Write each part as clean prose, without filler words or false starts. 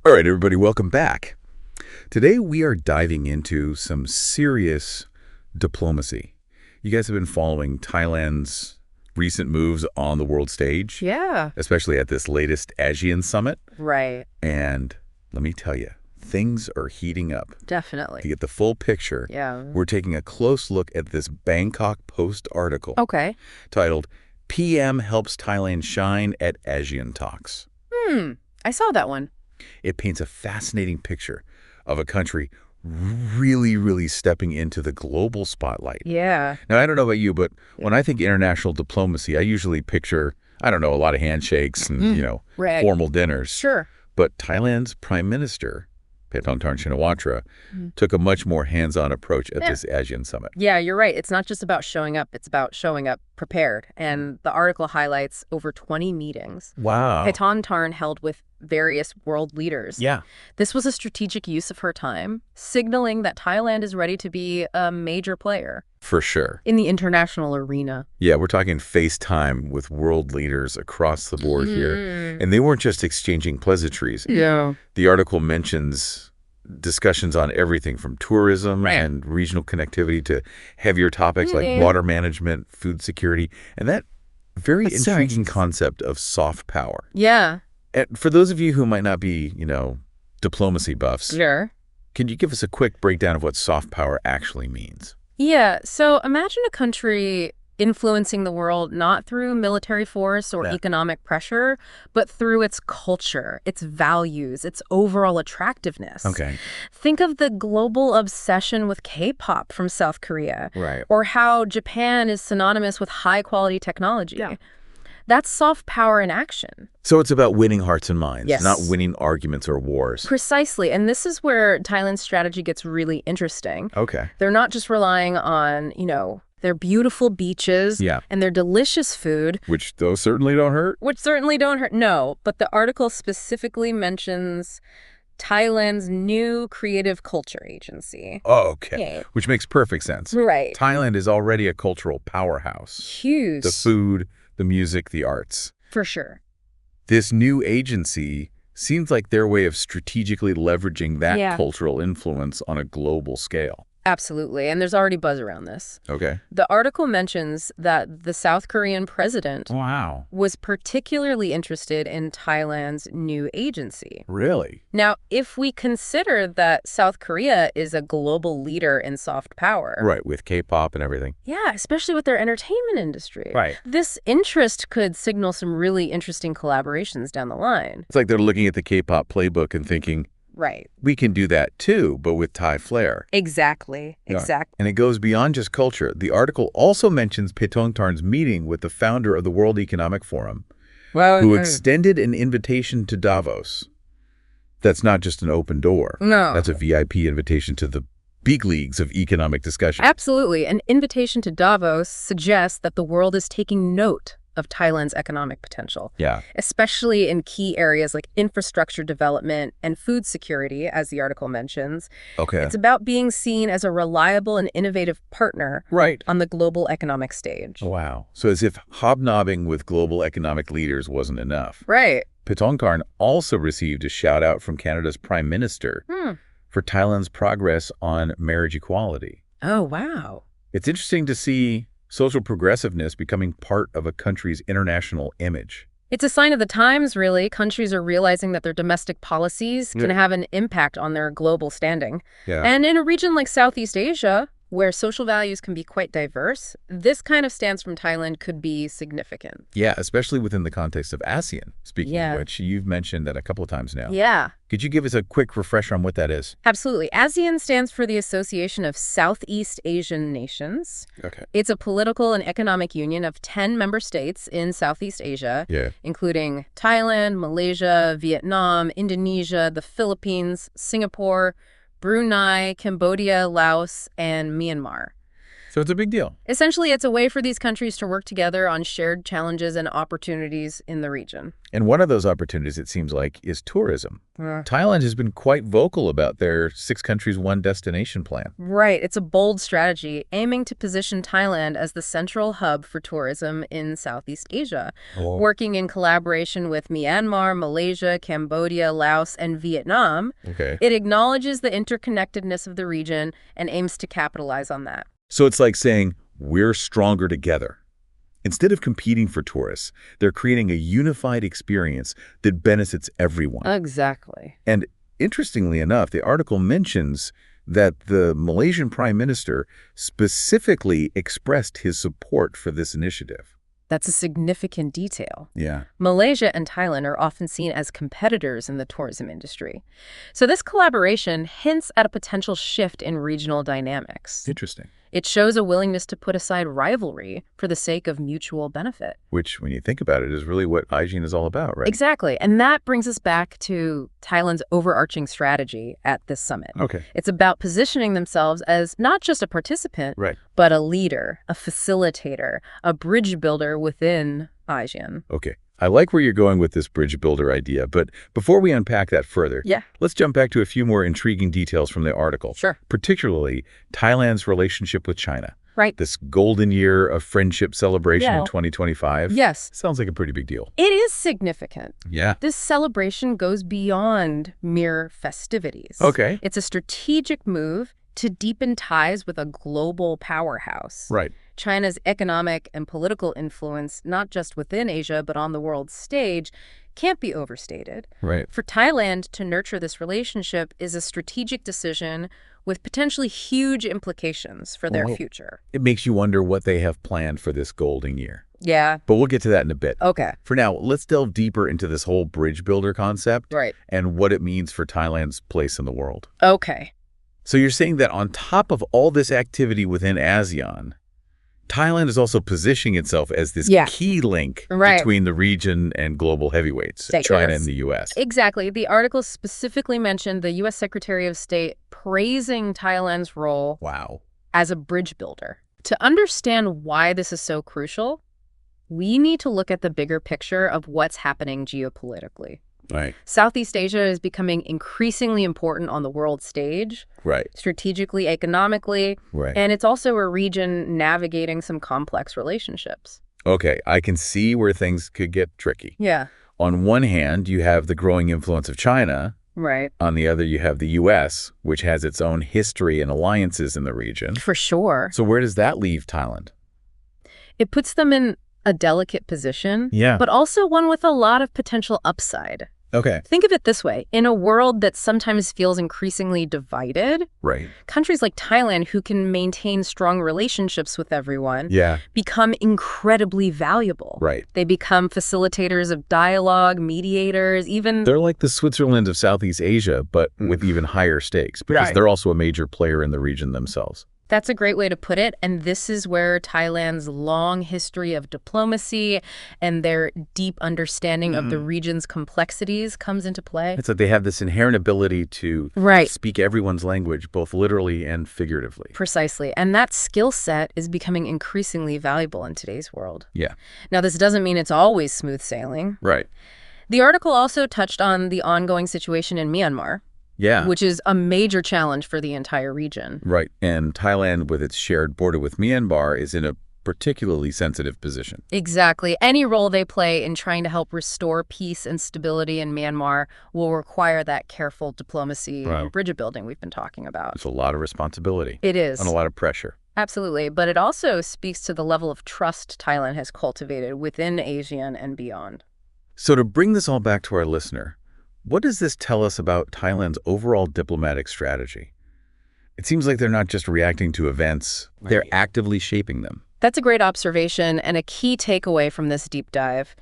All right, everybody, welcome back. Today we are diving into some serious diplomacy. You guys have been following Thailand's recent moves on the world stage. Yeah. Especially at this latest Asean summit. Right. And let me tell you, things are heating up. Definitely. To get the full picture, we're taking a close look at this Bangkok Post article. Okay. Titled, PM Helps Thailand Shine at Asean Talks. I saw that one. It paints a fascinating picture of a country really stepping into the global spotlight. Yeah. Now, I don't know about you, but when I think international diplomacy, I usually picture, I don't know, a lot of handshakes and, Right. formal dinners. Sure. But Thailand's Prime Minister, Paetongtarn Shinawatra, took a much more hands-on approach at this Asean summit. Yeah, you're right. It's not just about showing up. It's about showing up prepared. And the article highlights over 20 meetings Wow. Paetongtarn held with various world leaders. Yeah. This was a strategic use of her time, signaling that Thailand is ready to be a major player For sure. in the international arena. Yeah, we're talking FaceTime with world leaders across the board here. And they weren't just exchanging pleasantries. Yeah. The article mentions discussions on everything from tourism and regional connectivity to heavier topics like water management, food security, and that very intriguing concept of soft power. Yeah. And for those of you who might not be, diplomacy buffs, Sure. can you give us a quick breakdown of what soft power actually means? Yeah, so imagine a country influencing the world not through military force or economic pressure, but through its culture, its values, its overall attractiveness. Okay. Think of the global obsession with K-pop from South Korea. Right. Or how Japan is synonymous with high-quality technology. Yeah. That's soft power in action. So it's about winning hearts and minds, Yes. not winning arguments or wars. Precisely. And this is where Thailand's strategy gets really interesting. Okay. They're not just relying on, their beautiful beaches and their delicious food. Which those certainly don't hurt. Which certainly don't hurt. No, but the article specifically mentions Thailand's new creative culture agency. Oh, okay. Yeah. Which makes perfect sense. Right. Thailand is already a cultural powerhouse. Huge. The food, the music, the arts. For sure. This new agency seems like their way of strategically leveraging that cultural influence on a global scale. Absolutely. And there's already buzz around this. Okay. The article mentions that the South Korean president was particularly interested in Thailand's new agency. Really? Now, if we consider that South Korea is a global leader in soft power. Right, with K-pop and everything. Yeah, especially with their entertainment industry. Right. This interest could signal some really interesting collaborations down the line. It's like they're looking at the K-pop playbook and thinking, right, we can do that too, but with Thai flair. Exactly. And it goes beyond just culture. The article also mentions Paetongtarn's meeting with the founder of the World Economic Forum, who extended an invitation to Davos. That's not just an open door. No. That's a VIP invitation to the big leagues of economic discussion. Absolutely. An invitation to Davos suggests that the world is taking note of Thailand's economic potential. Yeah. Especially in key areas like infrastructure development and food security, as the article mentions. Okay. It's about being seen as a reliable and innovative partner on the global economic stage. Wow. So as if hobnobbing with global economic leaders wasn't enough. Right. Paetongtarn also received a shout-out from Canada's Prime Minister for Thailand's progress on marriage equality. Oh, wow. It's interesting to see social progressiveness becoming part of a country's international image. It's a sign of the times, really. Countries are realizing that their domestic policies can have an impact on their global standing. Yeah. And in a region like Southeast Asia, where social values can be quite diverse, this kind of stance from Thailand could be significant. Yeah, especially within the context of Asean, speaking of which you've mentioned that a couple of times now. Yeah. Could you give us a quick refresher on what that is? Absolutely. ASEAN stands for the Association of Southeast Asian Nations. Okay. It's a political and economic union of 10 member states in Southeast Asia, including Thailand, Malaysia, Vietnam, Indonesia, the Philippines, Singapore, Brunei, Cambodia, Laos, and Myanmar. So it's a big deal. Essentially, it's a way for these countries to work together on shared challenges and opportunities in the region. And one of those opportunities, it seems like, is tourism. Thailand has been quite vocal about their 6 countries, 1 destination plan. Right. It's a bold strategy aiming to position Thailand as the central hub for tourism in Southeast Asia, working in collaboration with Myanmar, Malaysia, Cambodia, Laos, and Vietnam. It acknowledges the interconnectedness of the region and aims to capitalize on that. So it's like saying, we're stronger together. Instead of competing for tourists, they're creating a unified experience that benefits everyone. Exactly. And interestingly enough, the article mentions that the Malaysian Prime Minister specifically expressed his support for this initiative. That's a significant detail. Yeah. Malaysia and Thailand are often seen as competitors in the tourism industry. So this collaboration hints at a potential shift in regional dynamics. Interesting. It shows a willingness to put aside rivalry for the sake of mutual benefit. Which, when you think about it, is really what ASEAN is all about, right? Exactly. And that brings us back to Thailand's overarching strategy at this summit. It's about positioning themselves as not just a participant, but a leader, a facilitator, a bridge builder within ASEAN. I like where you're going with this bridge builder idea, but before we unpack that further, let's jump back to a few more intriguing details from the article. Particularly Thailand's relationship with China. This golden year of friendship celebration in 2025. Sounds like a pretty big deal. It is significant. Yeah. This celebration goes beyond mere festivities. It's a strategic move to deepen ties with a global powerhouse. China's economic and political influence, not just within Asia, but on the world stage, can't be overstated. For Thailand to nurture this relationship is a strategic decision with potentially huge implications for their future. It makes you wonder what they have planned for this golden year. Yeah. But we'll get to that in a bit. For now, let's delve deeper into this whole bridge builder concept and what it means for Thailand's place in the world. So you're saying that on top of all this activity within ASEAN, Thailand is also positioning itself as this key link between the region and global heavyweights, China and the U.S. Exactly. The article specifically mentioned the U.S. Secretary of State praising Thailand's role as a bridge builder. To understand why this is so crucial, we need to look at the bigger picture of what's happening geopolitically. Southeast Asia is becoming increasingly important on the world stage, strategically, economically, and it's also a region navigating some complex relationships. I can see where things could get tricky. On one hand, you have the growing influence of China. On the other, you have the U.S., which has its own history and alliances in the region. For sure. So where does that leave Thailand? It puts them in a delicate position, but also one with a lot of potential upside. Think of it this way. In a world that sometimes feels increasingly divided, countries like Thailand, who can maintain strong relationships with everyone, become incredibly valuable. They become facilitators of dialogue, mediators, even... They're like the Switzerland of Southeast Asia, but with even higher stakes, because they're also a major player in the region themselves. That's a great way to put it, and this is where Thailand's long history of diplomacy and their deep understanding of the region's complexities comes into play. It's like they have this inherent ability to speak everyone's language, both literally and figuratively. Precisely, and that skill set is becoming increasingly valuable in today's world. Now, this doesn't mean it's always smooth sailing. The article also touched on the ongoing situation in Myanmar. Which is a major challenge for the entire region. And Thailand, with its shared border with Myanmar, is in a particularly sensitive position. Exactly. Any role they play in trying to help restore peace and stability in Myanmar will require that careful diplomacy and bridge building we've been talking about. It's a lot of responsibility. It is. And a lot of pressure. Absolutely. But it also speaks to the level of trust Thailand has cultivated within ASEAN and beyond. So to bring this all back to our listener, what does this tell us about Thailand's overall diplomatic strategy? It seems like they're not just reacting to events, they're actively shaping them. That's a great observation and a key takeaway from this deep dive.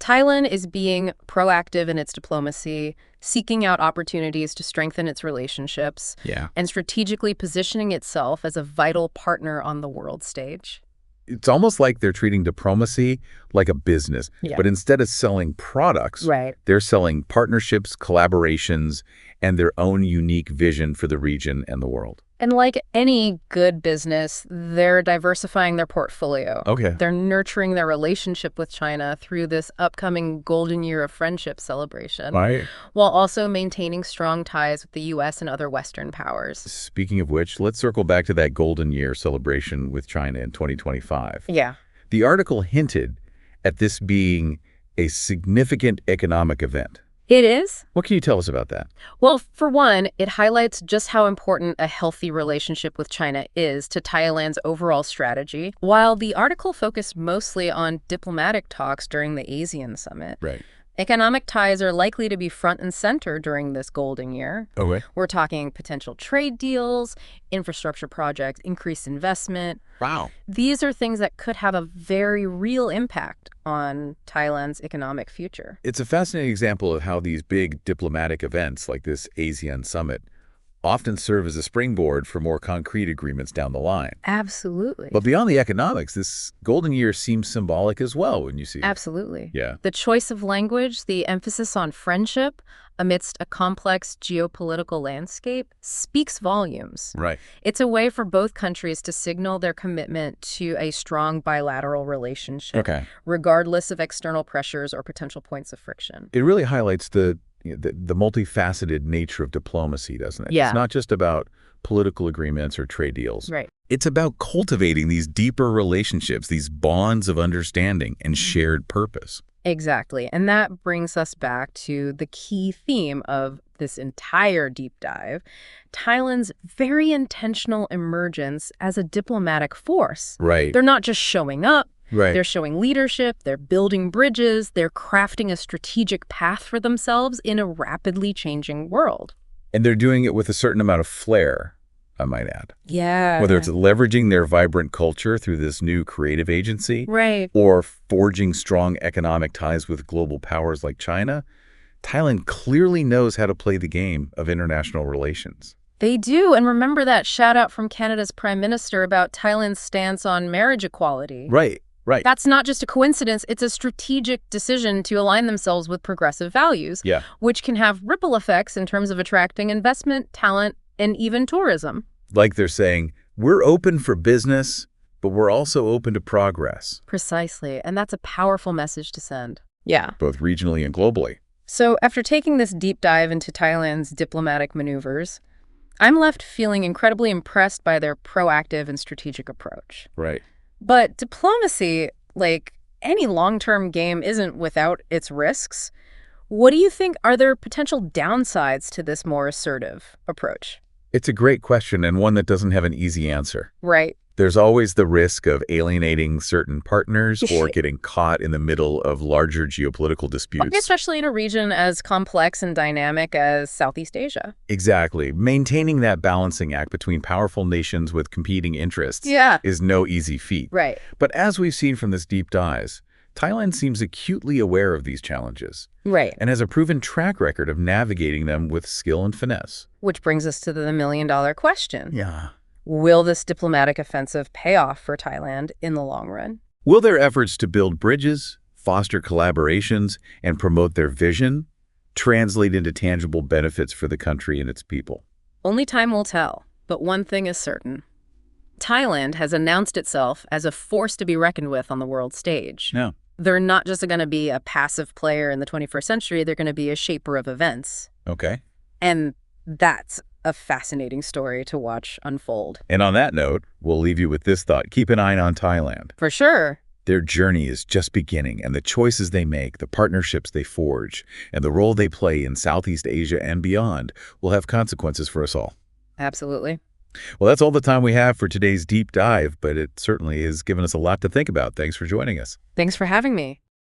Thailand is being proactive in its diplomacy, seeking out opportunities to strengthen its relationships, and strategically positioning itself as a vital partner on the world stage. It's almost like they're treating diplomacy like a business, but instead of selling products, they're selling partnerships, collaborations, and their own unique vision for the region and the world. And like any good business, they're diversifying their portfolio. Okay. They're nurturing their relationship with China through this upcoming Golden Year of Friendship celebration, Right. while also maintaining strong ties with the U.S. and other Western powers. Speaking of which, let's circle back to that Golden Year celebration with China in 2025. Yeah. The article hinted at this being a significant economic event. It is? What can you tell us about that? Well, for one, it highlights just how important a healthy relationship with China is to Thailand's overall strategy. While the article focused mostly on diplomatic talks during the ASEAN summit, Right. economic ties are likely to be front and center during this golden year. Okay. We're talking potential trade deals, infrastructure projects, increased investment. Wow. These are things that could have a very real impact on Thailand's economic future. It's a fascinating example of how these big diplomatic events like this ASEAN summit often serve as a springboard for more concrete agreements down the line. Absolutely. But beyond the economics, this golden year seems symbolic as well when you see it. Absolutely. Yeah. The choice of language, the emphasis on friendship amidst a complex geopolitical landscape speaks volumes. Right. It's a way for both countries to signal their commitment to a strong bilateral relationship, Okay. regardless of external pressures or potential points of friction. It really highlights the multifaceted nature of diplomacy, doesn't it? Yeah. It's not just about political agreements or trade deals. Right. It's about cultivating these deeper relationships, these bonds of understanding and shared purpose. Exactly. And that brings us back to the key theme of this entire deep dive, Thailand's very intentional emergence as a diplomatic force. Right. They're not just showing up. Right. They're showing leadership, they're building bridges, they're crafting a strategic path for themselves in a rapidly changing world. And they're doing it with a certain amount of flair, I might add. Yeah. Whether it's leveraging their vibrant culture through this new creative agency, Right. or forging strong economic ties with global powers like China, Thailand clearly knows how to play the game of international relations. They do. And remember that shout out from Canada's Prime Minister about Thailand's stance on marriage equality. Right. Right. That's not just a coincidence. It's a strategic decision to align themselves with progressive values, Yeah. which can have ripple effects in terms of attracting investment, talent, and even tourism. Like they're saying, we're open for business, but we're also open to progress, Precisely. And that's a powerful message to send. Yeah. both regionally and globally. So after taking this deep dive into Thailand's diplomatic maneuvers, I'm left feeling incredibly impressed by their proactive and strategic approach. Right. But diplomacy, like any long-term game, isn't without its risks. What do you think are there potential downsides to this more assertive approach? It's a great question and one that doesn't have an easy answer. Right. There's always the risk of alienating certain partners or getting caught in the middle of larger geopolitical disputes. Especially in a region as complex and dynamic as Southeast Asia. Exactly. Maintaining that balancing act between powerful nations with competing interests is no easy feat. Right. But as we've seen from this deep dive, Thailand seems acutely aware of these challenges Right. and has a proven track record of navigating them with skill and finesse. Which brings us to the million-dollar question. Yeah. Will this diplomatic offensive pay off for Thailand in the long run? Will their efforts to build bridges, foster collaborations, and promote their vision translate into tangible benefits for the country and its people? Only time will tell, but one thing is certain. Thailand has announced itself as a force to be reckoned with on the world stage. Yeah. They're not just going to be a passive player in the 21st century, they're going to be a shaper of events. Okay. And that's a fascinating story to watch unfold. And on that note, we'll leave you with this thought. Keep an eye on Thailand. For sure. Their journey is just beginning, and the choices they make, the partnerships they forge, and the role they play in Southeast Asia and beyond will have consequences for us all. Absolutely. Well, that's all the time we have for today's deep dive, but it certainly has given us a lot to think about. Thanks for joining us. Thanks for having me.